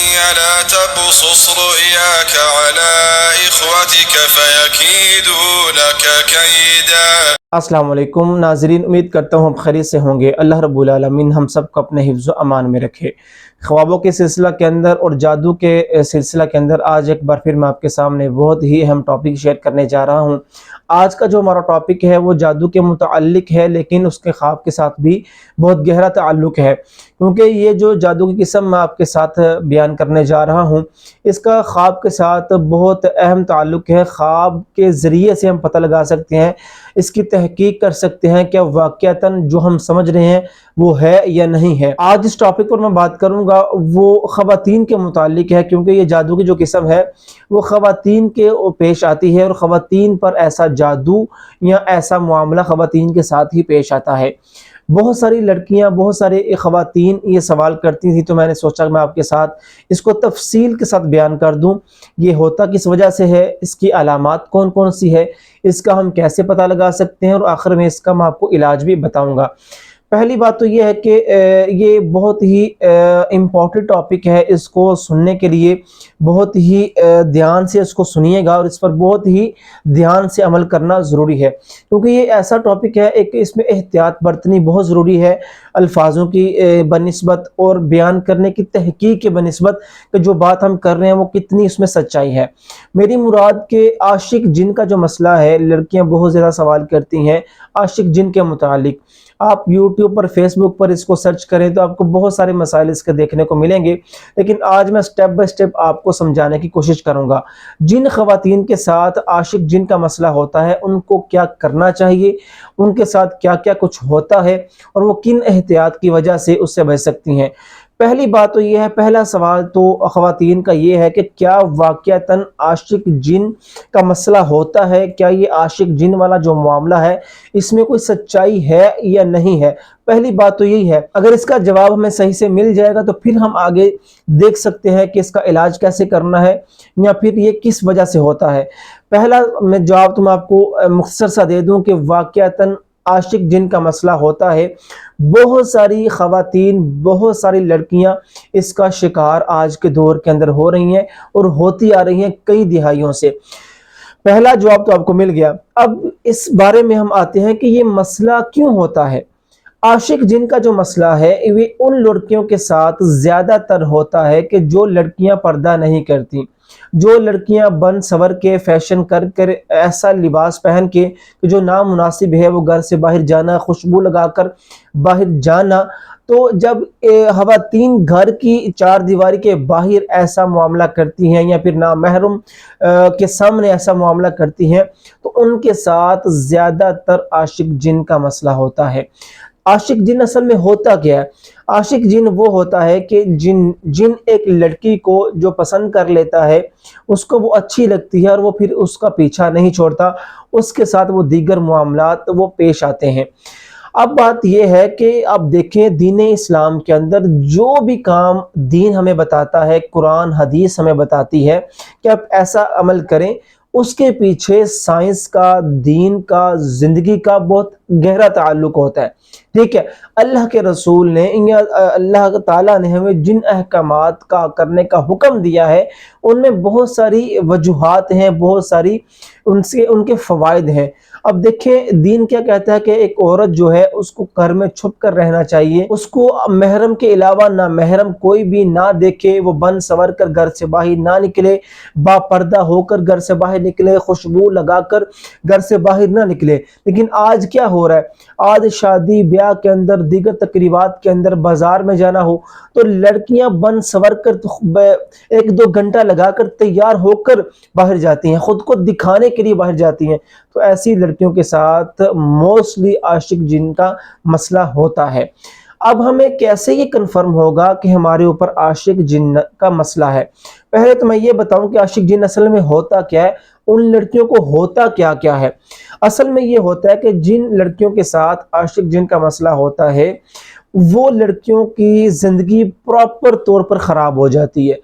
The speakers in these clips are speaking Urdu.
لا تقصص رؤياك على إخوتك فيكيدوا لك كيدا۔ السلام علیکم ناظرین، امید کرتا ہوں آپ خیریت سے ہوں گے۔ اللہ رب العالمین ہم سب کو اپنے حفظ و امان میں رکھے۔ خوابوں کے سلسلہ کے اندر اور جادو کے سلسلہ کے اندر آج ایک بار پھر میں آپ کے سامنے بہت ہی اہم ٹاپک شیئر کرنے جا رہا ہوں۔ آج کا جو ہمارا ٹاپک ہے وہ جادو کے متعلق ہے، لیکن اس کے خواب کے ساتھ بھی بہت گہرا تعلق ہے، کیونکہ یہ جو جادو کی قسم میں آپ کے ساتھ بیان کرنے جا رہا ہوں اس کا خواب کے ساتھ بہت اہم تعلق ہے۔ خواب کے ذریعے سے ہم پتہ لگا سکتے ہیں، اس کی تحقیق کر سکتے ہیں کہ واقعتاً جو ہم سمجھ رہے ہیں وہ ہے یا نہیں ہے۔ آج اس ٹاپک پر میں بات کروں گا وہ خواتین کے متعلق ہے، کیونکہ یہ جادو کی جو قسم ہے وہ خواتین کے پیش آتی ہے، اور خواتین پر ایسا جادو یا ایسا معاملہ خواتین کے ساتھ ہی پیش آتا ہے۔ بہت ساری لڑکیاں، بہت سارے خواتین یہ سوال کرتی تھیں، تو میں نے سوچا کہ میں آپ کے ساتھ اس کو تفصیل کے ساتھ بیان کر دوں۔ یہ ہوتا کس وجہ سے ہے، اس کی علامات کون کون سی ہے، اس کا ہم کیسے پتہ لگا سکتے ہیں، اور آخر میں اس کا میں آپ کو علاج بھی بتاؤں گا۔ پہلی بات تو یہ ہے کہ یہ بہت ہی امپورٹنٹ ٹاپک ہے، اس کو سننے کے لیے بہت ہی دھیان سے اس کو سنیے گا، اور اس پر بہت ہی دھیان سے عمل کرنا ضروری ہے، کیونکہ یہ ایسا ٹاپک ہے ایک اس میں احتیاط برتنی بہت ضروری ہے، الفاظوں کی بنسبت اور بیان کرنے کی تحقیق کے بنسبت کہ جو بات ہم کر رہے ہیں وہ کتنی اس میں سچائی ہے۔ میری مراد کہ عاشق جن کا جو مسئلہ ہے، لڑکیاں بہت زیادہ سوال کرتی ہیں عاشق جن کے متعلق۔ آپ یوٹیوب پر، فیس بک پر اس کو سرچ کریں تو آپ کو بہت سارے مسائل اس کے دیکھنے کو ملیں گے، لیکن آج میں سٹیپ بائی سٹیپ آپ کو سمجھانے کی کوشش کروں گا۔ جن خواتین کے ساتھ عاشق جن کا مسئلہ ہوتا ہے ان کو کیا کرنا چاہیے، ان کے ساتھ کیا کیا کچھ ہوتا ہے، اور وہ کن احتیاط کی وجہ سے اس سے بچ سکتی ہیں۔ پہلی بات تو یہ ہے، پہلا سوال تو خواتین کا یہ ہے کہ کیا واقعتاً عاشق جن کا مسئلہ ہوتا ہے، کیا یہ عاشق جن والا جو معاملہ ہے اس میں کوئی سچائی ہے یا نہیں ہے۔ پہلی بات تو یہی ہے، اگر اس کا جواب ہمیں صحیح سے مل جائے گا تو پھر ہم آگے دیکھ سکتے ہیں کہ اس کا علاج کیسے کرنا ہے، یا پھر یہ کس وجہ سے ہوتا ہے۔ پہلا میں جواب تو آپ کو مختصر سا دے دوں کہ واقعتاً عاشق جن کا مسئلہ ہوتا ہے، بہت ساری خواتین، بہت ساری لڑکیاں اس کا شکار آج کے دور کے اندر ہو رہی ہیں، اور ہوتی آ رہی ہیں کئی دہائیوں سے۔ پہلا جواب تو آپ کو مل گیا۔ اب اس بارے میں ہم آتے ہیں کہ یہ مسئلہ کیوں ہوتا ہے۔ عاشق جن کا جو مسئلہ ہے وہ ان لڑکیوں کے ساتھ زیادہ تر ہوتا ہے کہ جو لڑکیاں پردہ نہیں کرتی، جو لڑکیاں بن سور کے، فیشن کر کر، ایسا لباس پہن کے کہ جو نامناسب ہے، وہ گھر سے باہر جانا، خوشبو لگا کر باہر جانا۔ تو جب خواتین گھر کی چار دیواری کے باہر ایسا معاملہ کرتی ہیں، یا پھر نامحرم کے سامنے ایسا معاملہ کرتی ہیں، تو ان کے ساتھ زیادہ تر عاشق جن کا مسئلہ ہوتا ہے۔ عاشق جن اصل میں ہوتا کیا ہے؟ عاشق جن وہ ہوتا ہے کہ جن ایک لڑکی کو جو پسند کر لیتا ہے، اس کو وہ اچھی لگتی ہے، اور وہ پھر اس کا پیچھا نہیں چھوڑتا، اس کے ساتھ وہ دیگر معاملات وہ پیش آتے ہیں۔ اب بات یہ ہے کہ آپ دیکھیں دین اسلام کے اندر جو بھی کام دین ہمیں بتاتا ہے، قرآن حدیث ہمیں بتاتی ہے کہ آپ ایسا عمل کریں، اس کے پیچھے سائنس کا، دین کا، زندگی کا بہت گہرا تعلق ہوتا ہے۔ ٹھیک ہے، اللہ کے رسول نے یا اللہ تعالیٰ نے ہمیں جن احکامات کا کرنے کا حکم دیا ہے ان میں بہت ساری وجوہات ہیں، بہت ساری ان کے فوائد ہیں۔ اب دیکھیں دین کیا کہتا ہے کہ ایک عورت جو ہے اس کو گھر میں چھپ کر رہنا چاہیے، اس کو محرم کے علاوہ نہ محرم کوئی بھی نہ دیکھے، وہ بن سور کر گھر سے باہر نہ نکلے، با پردہ ہو کر گھر سے باہر نکلے، خوشبو لگا کر گھر سے باہر نہ نکلے۔ لیکن آج کیا ہو رہا ہے، آج شادی بیاہ کے اندر، دیگر تقریبات کے اندر، بازار میں جانا ہو تو لڑکیاں بن سور کر ایک دو گھنٹہ لگا کر تیار ہو کر باہر جاتی ہیں، خود کو دکھانے کے لیے باہر جاتی ہیں۔ تو ایسی لڑکیوں کے ساتھ موسٹلی عاشق جن کا مسئلہ ہوتا ہے۔ اب ہمیں کیسے یہ کنفرم ہوگا کہ ہمارے اوپر عاشق جن کا مسئلہ ہے؟ پہلے تو میں یہ بتاؤں کہ عاشق جن اصل میں ہوتا کیا ہے، ان لڑکیوں کو ہوتا کیا کیا ہے۔ اصل میں یہ ہوتا ہے کہ جن لڑکیوں کے ساتھ عاشق جن کا مسئلہ ہوتا ہے وہ لڑکیوں کی زندگی پراپر طور پر خراب ہو جاتی ہے۔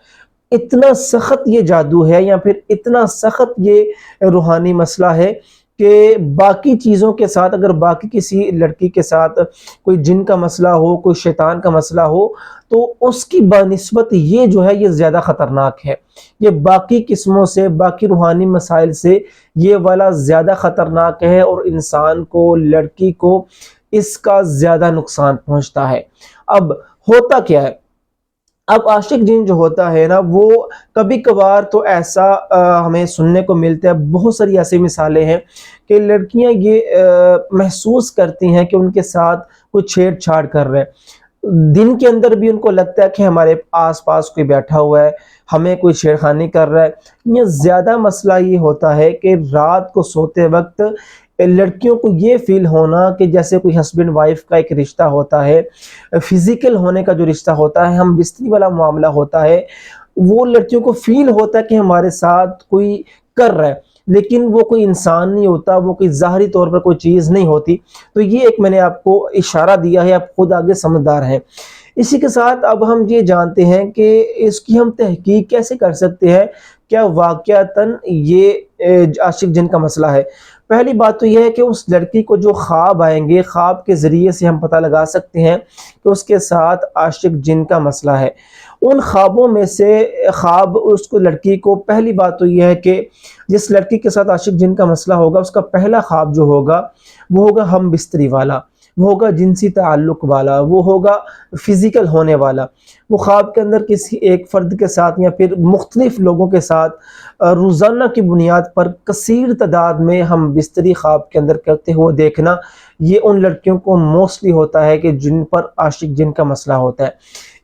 اتنا سخت یہ جادو ہے، یا پھر اتنا سخت یہ روحانی مسئلہ ہے کہ باقی چیزوں کے ساتھ اگر باقی کسی لڑکی کے ساتھ کوئی جن کا مسئلہ ہو، کوئی شیطان کا مسئلہ ہو، تو اس کی بنسبت یہ جو ہے یہ زیادہ خطرناک ہے، یہ باقی قسموں سے، باقی روحانی مسائل سے یہ والا زیادہ خطرناک ہے، اور انسان کو، لڑکی کو اس کا زیادہ نقصان پہنچتا ہے۔ اب ہوتا کیا ہے، اب عاشق جن جو ہوتا ہے نا، وہ کبھی کبھار تو ایسا ہمیں سننے کو ملتا ہے، بہت ساری ایسی مثالیں ہیں کہ لڑکیاں یہ محسوس کرتی ہیں کہ ان کے ساتھ کوئی چھیڑ چھاڑ کر رہے ہیں، دن کے اندر بھی ان کو لگتا ہے کہ ہمارے آس پاس کوئی بیٹھا ہوا ہے، ہمیں کوئی چھیڑخانی کر رہا ہے۔ یہ زیادہ مسئلہ یہ ہوتا ہے کہ رات کو سوتے وقت لڑکیوں کو یہ فیل ہونا کہ جیسے کوئی ہسبینڈ وائف کا ایک رشتہ ہوتا ہے، فزیکل ہونے کا جو رشتہ ہوتا ہے، ہم بستری والا معاملہ ہوتا ہے، وہ لڑکیوں کو فیل ہوتا ہے کہ ہمارے ساتھ کوئی کر رہا ہے، لیکن وہ کوئی انسان نہیں ہوتا، وہ کوئی ظاہری طور پر کوئی چیز نہیں ہوتی۔ تو یہ ایک میں نے آپ کو اشارہ دیا ہے، آپ خود آگے سمجھدار ہیں۔ اسی کے ساتھ اب ہم یہ جانتے ہیں کہ اس کی ہم تحقیق کیسے کر سکتے ہیں، کیا واقعتاً یہ عاشق جن کا مسئلہ ہے۔ پہلی بات تو یہ ہے کہ اس لڑکی کو جو خواب آئیں گے، خواب کے ذریعے سے ہم پتہ لگا سکتے ہیں کہ اس کے ساتھ عاشق جن کا مسئلہ ہے۔ ان خوابوں میں سے خواب اس کو لڑکی کو، پہلی بات تو یہ ہے کہ جس لڑکی کے ساتھ عاشق جن کا مسئلہ ہوگا، اس کا پہلا خواب جو ہوگا وہ ہوگا ہم بستری والا، وہ ہوگا جنسی تعلق والا، وہ ہوگا فزیکل ہونے والا۔ وہ خواب کے اندر کسی ایک فرد کے ساتھ یا پھر مختلف لوگوں کے ساتھ روزانہ کی بنیاد پر کثیر تعداد میں ہم بستری خواب کے اندر کرتے ہوئے دیکھنا، یہ ان لڑکیوں کو موسٹلی ہوتا ہے کہ جن پر عاشق جن کا مسئلہ ہوتا ہے۔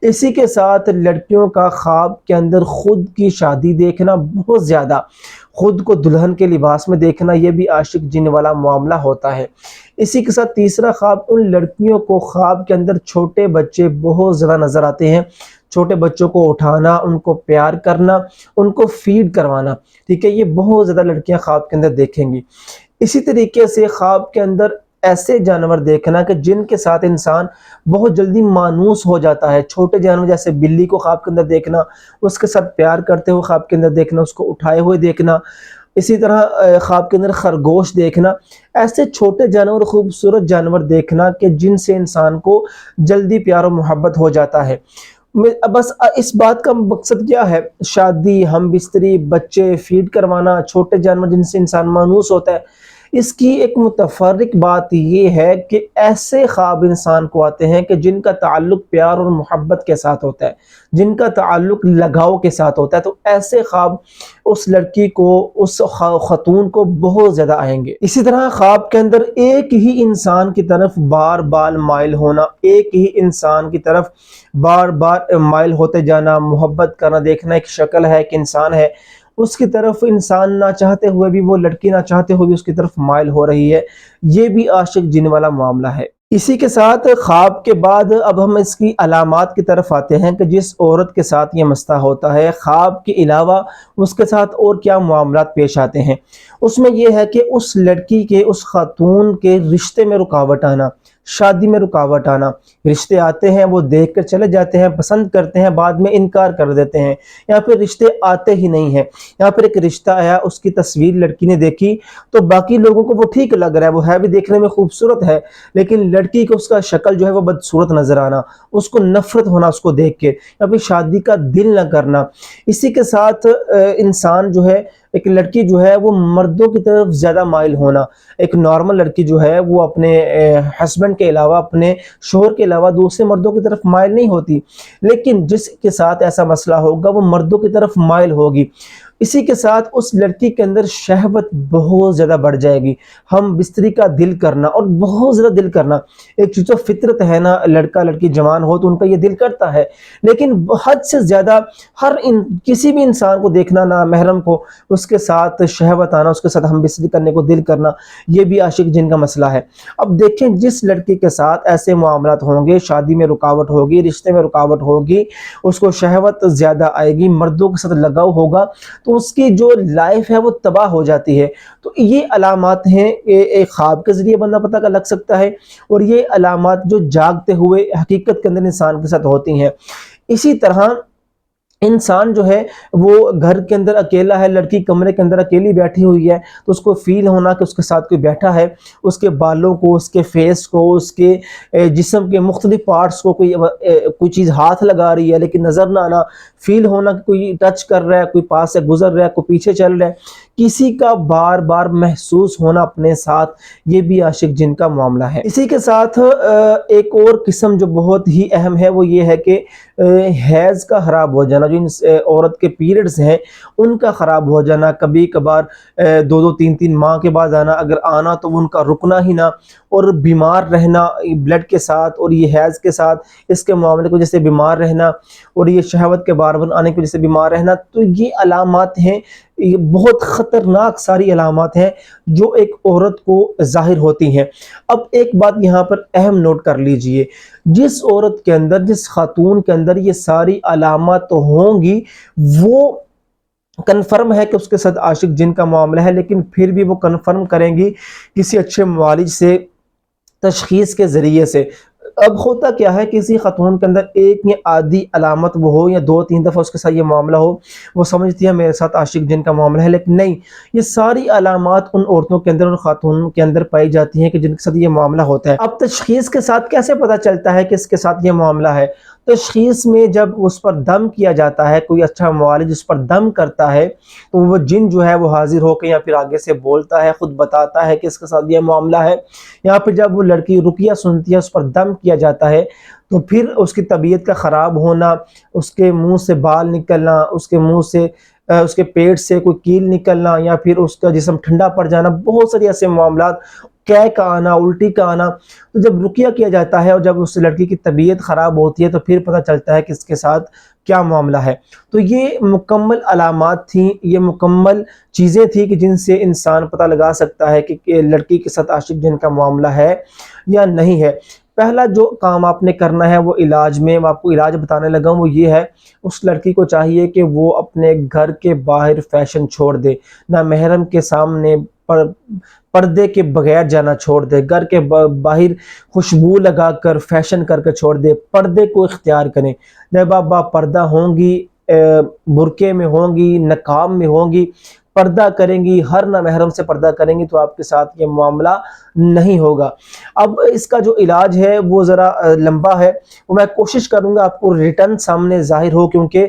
اسی کے ساتھ لڑکیوں کا خواب کے اندر خود کی شادی دیکھنا، بہت زیادہ خود کو دلہن کے لباس میں دیکھنا، یہ بھی عاشق جن والا معاملہ ہوتا ہے۔ اسی کے ساتھ تیسرا خواب، ان لڑکیوں کو خواب کے اندر چھوٹے بچے بہت زیادہ نظر آتے ہیں، چھوٹے بچوں کو اٹھانا، ان کو پیار کرنا، ان کو فیڈ کروانا، ٹھیک ہے، یہ بہت زیادہ لڑکیاں خواب کے اندر دیکھیں گی۔ اسی طریقے سے خواب کے اندر ایسے جانور دیکھنا کہ جن کے ساتھ انسان بہت جلدی مانوس ہو جاتا ہے، چھوٹے جانور جیسے بلی کو خواب کے اندر دیکھنا، اس کے ساتھ پیار کرتے ہوئے خواب کے اندر دیکھنا، اس کو اٹھائے ہوئے دیکھنا، اسی طرح خواب کے اندر خرگوش دیکھنا، ایسے چھوٹے جانور، خوبصورت جانور دیکھنا کہ جن سے انسان کو جلدی پیار و محبت ہو جاتا ہے۔ بس اس بات کا مقصد کیا ہے، شادی، ہم بستری، بچے فیڈ کروانا، چھوٹے جانور جن سے انسان مانوس ہوتا ہے، اس کی ایک متفرق بات یہ ہے کہ ایسے خواب انسان کو آتے ہیں کہ جن کا تعلق پیار اور محبت کے ساتھ ہوتا ہے، جن کا تعلق لگاؤ کے ساتھ ہوتا ہے، تو ایسے خواب اس لڑکی کو، اس خاتون کو بہت زیادہ آئیں گے۔ اسی طرح خواب کے اندر ایک ہی انسان کی طرف بار بار مائل ہونا، ایک ہی انسان کی طرف بار بار مائل ہوتے جانا، محبت کرنا، دیکھنا ایک شکل ہے، ایک انسان ہے، اس کی طرف انسان نہ چاہتے ہوئے بھی، وہ لڑکی نہ چاہتے ہوئے بھی اس کی طرف مائل ہو رہی ہے، یہ بھی عاشق جن والا معاملہ ہے۔ اسی کے ساتھ خواب کے بعد اب ہم اس کی علامات کی طرف آتے ہیں کہ جس عورت کے ساتھ یہ مسئلہ ہوتا ہے، خواب کے علاوہ اس کے ساتھ اور کیا معاملات پیش آتے ہیں۔ اس میں یہ ہے کہ اس لڑکی کے، اس خاتون کے رشتے میں رکاوٹ آنا، شادی میں رکاوٹ آنا، رشتے آتے ہیں، وہ دیکھ کر چلے جاتے ہیں، پسند کرتے ہیں، بعد میں انکار کر دیتے ہیں، یا پھر رشتے آتے ہی نہیں ہیں، یا پھر ایک رشتہ آیا، اس کی تصویر لڑکی نے دیکھی تو باقی لوگوں کو وہ ٹھیک لگ رہا ہے، وہ ہے بھی دیکھنے میں خوبصورت ہے، لیکن لڑکی کو اس کا شکل جو ہے وہ بدصورت نظر آنا، اس کو نفرت ہونا اس کو دیکھ کے، یا پھر شادی کا دل نہ کرنا۔ اسی کے ساتھ انسان جو ہے، ایک لڑکی جو ہے وہ مردوں کی طرف زیادہ مائل ہونا، ایک نارمل لڑکی جو ہے وہ اپنے ہسبینڈ کے علاوہ، اپنے شوہر کے علاوہ دوسرے مردوں کی طرف مائل نہیں ہوتی، لیکن جس کے ساتھ ایسا مسئلہ ہوگا وہ مردوں کی طرف مائل ہوگی۔ اسی کے ساتھ اس لڑکی کے اندر شہوت بہت زیادہ بڑھ جائے گی، ہم بستری کا دل کرنا، اور بہت زیادہ دل کرنا، ایک چیز فطرت ہے نا، لڑکا لڑکی جوان ہو تو ان کا یہ دل کرتا ہے، لیکن حد سے زیادہ کسی بھی انسان کو دیکھنا، نا محرم کو، اس کے ساتھ شہوت آنا، اس کے ساتھ ہم بستری کرنے کو دل کرنا، یہ بھی عاشق جن کا مسئلہ ہے۔ اب دیکھیں، جس لڑکی کے ساتھ ایسے معاملات ہوں گے، شادی میں رکاوٹ ہوگی، رشتے میں رکاوٹ ہوگی، اس کو شہوت زیادہ آئے گی، مردوں کے ساتھ لگاؤ ہوگا، تو اس کی جو لائف ہے وہ تباہ ہو جاتی ہے۔ تو یہ علامات ہیں، ایک خواب کے ذریعے بندہ پتہ لگ سکتا ہے، اور یہ علامات جو جاگتے ہوئے حقیقت کے اندر انسان کے ساتھ ہوتی ہیں۔ اسی طرح انسان جو ہے وہ گھر کے اندر اکیلا ہے، لڑکی کمرے کے اندر اکیلی بیٹھی ہوئی ہے، تو اس کو فیل ہونا کہ اس کے ساتھ کوئی بیٹھا ہے، اس کے بالوں کو، اس کے فیس کو، اس کے جسم کے مختلف پارٹس کو کوئی چیز ہاتھ لگا رہی ہے لیکن نظر نہ آنا، فیل ہونا کہ کوئی ٹچ کر رہا ہے، کوئی پاس سے گزر رہا ہے، کوئی پیچھے چل رہا ہے، کسی کا بار بار محسوس ہونا اپنے ساتھ، یہ بھی عاشق جن کا معاملہ ہے۔ اسی کے ساتھ ایک اور قسم جو بہت ہی اہم ہے وہ یہ ہے کہ حیض کا خراب ہو جانا، جو عورت کے پیریڈز ہیں ان کا خراب ہو جانا، کبھی کبھار 2-3 ماہ کے بعد آنا، اگر آنا تو ان کا رکنا ہی نہ، اور بیمار رہنا بلڈ کے ساتھ اور یہ حیض کے ساتھ اس کے معاملے کو جیسے بیمار رہنا، اور یہ شہوت کے بار بار آنے کی وجہ سے بیمار رہنا، تو یہ علامات ہیں، یہ بہت خطرناک ساری علامات ہیں جو ایک عورت کو ظاہر ہوتی ہیں۔ اب ایک بات یہاں پر اہم نوٹ کر لیجئے، جس عورت کے اندر، جس خاتون کے اندر یہ ساری علامات تو ہوں گی، وہ کنفرم ہے کہ اس کے ساتھ عاشق جن کا معاملہ ہے، لیکن پھر بھی وہ کنفرم کریں گی کسی اچھے معالج سے، تشخیص کے ذریعے سے۔ اب ہوتا کیا ہے، کسی خاتون کے اندر ایک یا آدھی علامت وہ ہو یا 2-3 دفعہ اس کے ساتھ یہ معاملہ ہو، وہ سمجھتی ہے میرے ساتھ عاشق جن کا معاملہ ہے، لیکن نہیں، یہ ساری علامات ان عورتوں کے اندر، ان خاتون کے اندر پائی جاتی ہیں کہ جن کے ساتھ یہ معاملہ ہوتا ہے۔ اب تشخیص کے ساتھ کیسے پتہ چلتا ہے کہ اس کے ساتھ یہ معاملہ ہے؟ تشخیص میں جب اس پر دم کیا جاتا ہے، کوئی اچھا معالج اس پر دم کرتا ہے، تو وہ جن جو ہے وہ حاضر ہو کے یا پھر آگے سے بولتا ہے، خود بتاتا ہے کہ اس کے ساتھ یہ معاملہ ہے، یا پھر جب وہ لڑکی رقیہ سنتی ہے، اس پر دم کیا جاتا ہے، تو پھر اس کی طبیعت کا خراب ہونا، اس کے منہ سے بال نکلنا، اس کے منہ سے اس کے پیٹ سے کوئی کیل نکلنا، یا پھر اس کا جسم ٹھنڈا پڑ جانا، بہت ساری ایسے معاملات، قے کا آنا، الٹی کا آنا، تو جب رقیہ کیا جاتا ہے اور جب اس لڑکی کی طبیعت خراب ہوتی ہے تو پھر پتہ چلتا ہے کہ اس کے ساتھ کیا معاملہ ہے۔ تو یہ مکمل علامات تھیں، یہ مکمل چیزیں تھیں کہ جن سے انسان پتہ لگا سکتا ہے کہ لڑکی کے ساتھ عاشق جن کا معاملہ ہے یا نہیں ہے۔ پہلا جو کام آپ نے کرنا ہے وہ علاج میں، میں آپ کو علاج بتانے لگا ہوں، وہ یہ ہے، اس لڑکی کو چاہیے کہ وہ اپنے گھر کے باہر فیشن چھوڑ دے، نہ محرم کے سامنے پردے کے بغیر جانا چھوڑ دے، گھر کے باہر خوشبو لگا کر فیشن کر کے چھوڑ دے، پردے کو اختیار کریں۔ جب آپ با پردہ ہوں گی، برقعے میں ہوں گی، نقاب میں ہوں گی، پردہ کریں گی، ہر نہ محرم سے پردہ کریں گی، تو آپ کے ساتھ یہ معاملہ نہیں ہوگا۔ اب اس کا جو علاج ہے وہ ذرا لمبا ہے، وہ میں کوشش کروں گا آپ کو ریٹن سامنے ظاہر ہو، کیونکہ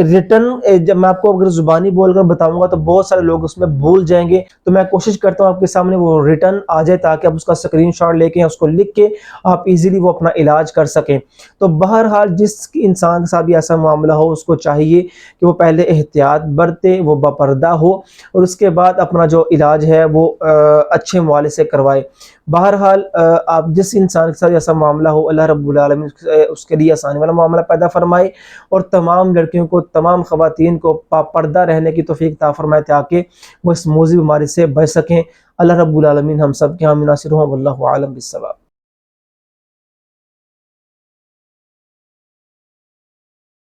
ریٹن جب میں آپ کو اگر زبانی بول کر بتاؤں گا تو بہت سارے لوگ اس میں بھول جائیں گے، تو میں کوشش کرتا ہوں آپ کے سامنے وہ ریٹن آ جائے تاکہ آپ اس کا اسکرین شاٹ لے کے اس کو لکھ کے آپ ایزیلی وہ اپنا علاج کر سکیں۔ تو بہرحال جس انسان کے ساتھ بھی ایسا معاملہ ہو، اس کو چاہیے کہ وہ پہلے احتیاط برتے، وہ باپردہ ہو، اور اس کے بعد اپنا جو علاج ہے وہ اچھے معالج سے کروائے۔ بہرحال آپ جس انسان کے ساتھ ایسا معاملہ ہو، اللہ رب العالمین اس کے لیے آسانی والا معاملہ پیدا فرمائے، اور تمام لڑکیوں کو، تمام خواتین کو پردہ رہنے کی توفیق عطا فرمائے تاکہ وہ اس موذی بیماری سے بچ سکیں۔ اللہ رب العالمین ہم سب کے حامی ناصر ہوں، واللہ اعلم بالصواب۔